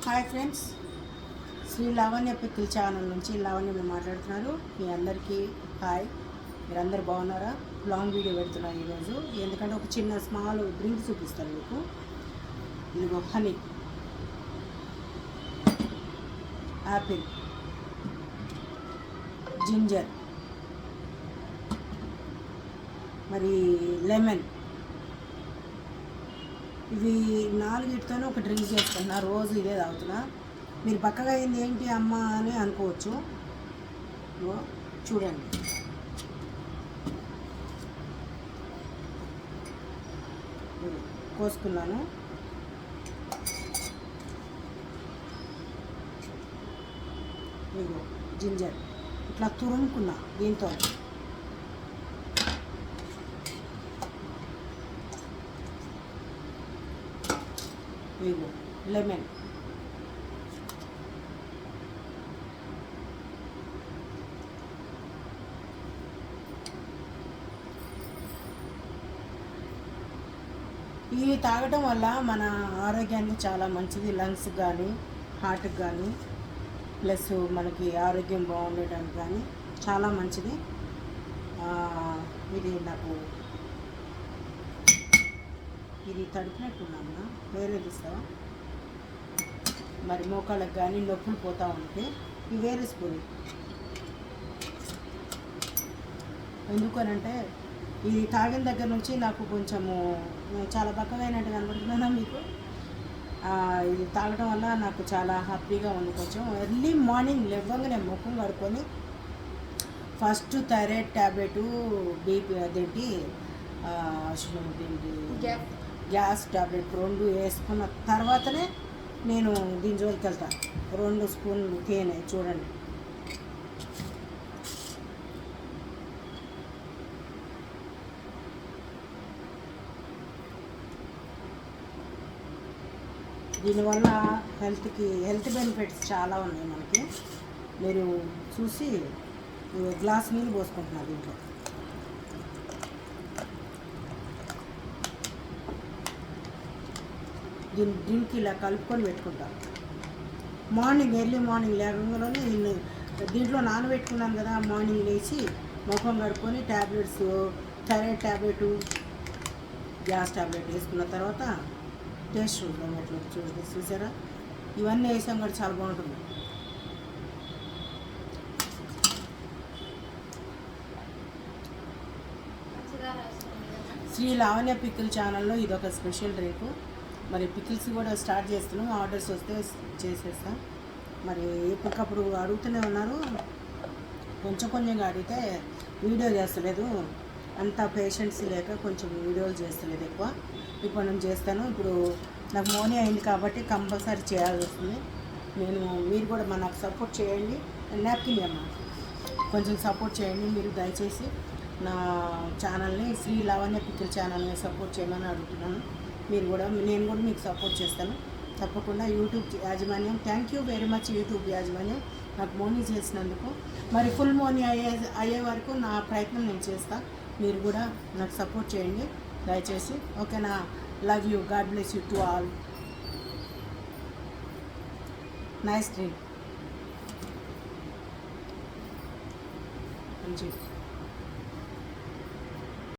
Hi friends, Shri Lavanya pickle channel నుంచి లావణ్య మాట్లాడుతున్నారు. మీ అందరికీ హాయ్. మీరందరూ బాగున్నారా? లాంగ్ వీడియో పెడుతున్నాను ఈరోజు, ఎందుకంటే ఒక చిన్న స్మాల్ డ్రింక్ చూపిస్తాను మీకు. ఇదిగో హనీ, యాపిల్, జింజర్, మరి లెమన్, ఇవి నాలుగిటితోనే ఒక డ్రింక్ చేసుకుంటున్నా. రోజు ఇదే తాగుతున్నా. మీరు పక్కగా అయింది ఏంటి అమ్మ అని అనుకోవచ్చు. చూడండి, కోసుకున్నాను. ఇదిగో జింజర్ ఇట్లా తురుముకున్నా దీంతో. ఇదిగో లెమన్, ఇవి తాగటం వల్ల మన ఆరోగ్యానికి చాలా మంచిది. లంగ్స్ కానీ హార్ట్కి కానీ ప్లస్ మనకి ఆరోగ్యం బాగుండటానికి కానీ చాలా మంచిది. ఇది నాకు ఇది తడిపినట్టున్నా, వేరేది ఇస్తావా? మరి మోకాళ్ళకి కానీ నొప్పులు పోతూ ఉంటే ఇవి వేరే స్పూన్. ఎందుకనంటే ఇది తాగిన దగ్గర నుంచి నాకు కొంచెము చాలా బక్కగైనట్టు కనబడుతుందా మీకు? ఇది తాగడం వల్ల నాకు చాలా హ్యాపీగా ఉంది. కొంచెం ఎర్లీ మార్నింగ్ లేవగానే ముఖం కడుక్కొని ఫస్ట్ థైరాయిడ్ ట్యాబ్లెటు, బీపీ అదేంటి గ్యాస్ ట్యాబ్లెట్ 2 వేసుకున్న తర్వాతనే నేను దీని జోలికి వెళ్తాను. 2 స్పూన్లు తేనె చూడండి. దీనివల్ల హెల్త్ బెనిఫిట్స్ చాలా ఉన్నాయి మనకి. మీరు చూసి గ్లాస్ నీళ్ళు పోసుకుంటున్నారు దీంట్లో. దీన్ని డ్రింక్ ఇలా కలుపుకొని పెట్టుకుంటాను. మార్నింగ్ ఎర్లీ మార్నింగ్ లేవగానే దీంట్లో నానబెట్టుకున్నాను కదా. మార్నింగ్ లేచి ముఖం కడుక్కొని tablets, thyroid tablet, gas tablet వేసుకున్న తర్వాత టేస్ట్ చూద్దాం ఎట్లా చూసారా. ఇవన్నీ వేసాం కూడా చాలా బాగుంటుంది. శ్రీ లావణ్య పికిల్ ఛానల్లో ఇదొక స్పెషల్ డ్రింక్. మరి పికిల్స్ కూడా స్టార్ట్ చేస్తున్నాం. ఆర్డర్స్ వస్తే చేసేస్తాం. మరి ఎప్పటికప్పుడు అడుగుతూనే ఉన్నారు. కొంచెంగా అడిగితే వీడియో చేస్తలేదు, అంత పేషెన్స్ లేక కొంచెం వీడియోలు చేస్తలేదు ఎక్కువ. ఇప్పుడు నేను చేస్తాను. ఇప్పుడు నాకు మోనీ అయింది కాబట్టి కంపల్సరీ చేయాల్సి వస్తుంది. మీరు కూడా నాకు సపోర్ట్ చేయండి. నాప్కిన్ అమ్మ కొంచెం సపోర్ట్ చేయండి మీరు దయచేసి. నా ఛానల్ని శ్రీ లావణ్య పికిల్ ఛానల్ని సపోర్ట్ చేయమని అడుగుతున్నాను. నేను కూడా మీకు సపోర్ట్ చేస్తాను తప్పకుండా. యూట్యూబ్ యాజమాన్యం, thank you very much YouTube యాజమాన్యం నాకు మోనీ చేసినందుకు. మరి ఫుల్ మోనీ అయ్యే వరకు నా ప్రయత్నం నేను చేస్తాను. మీరు కూడా నాకు సపోర్ట్ చేయండి దయచేసి. ఓకేనా? Love you, God bless you to all. Nice drink. మంచి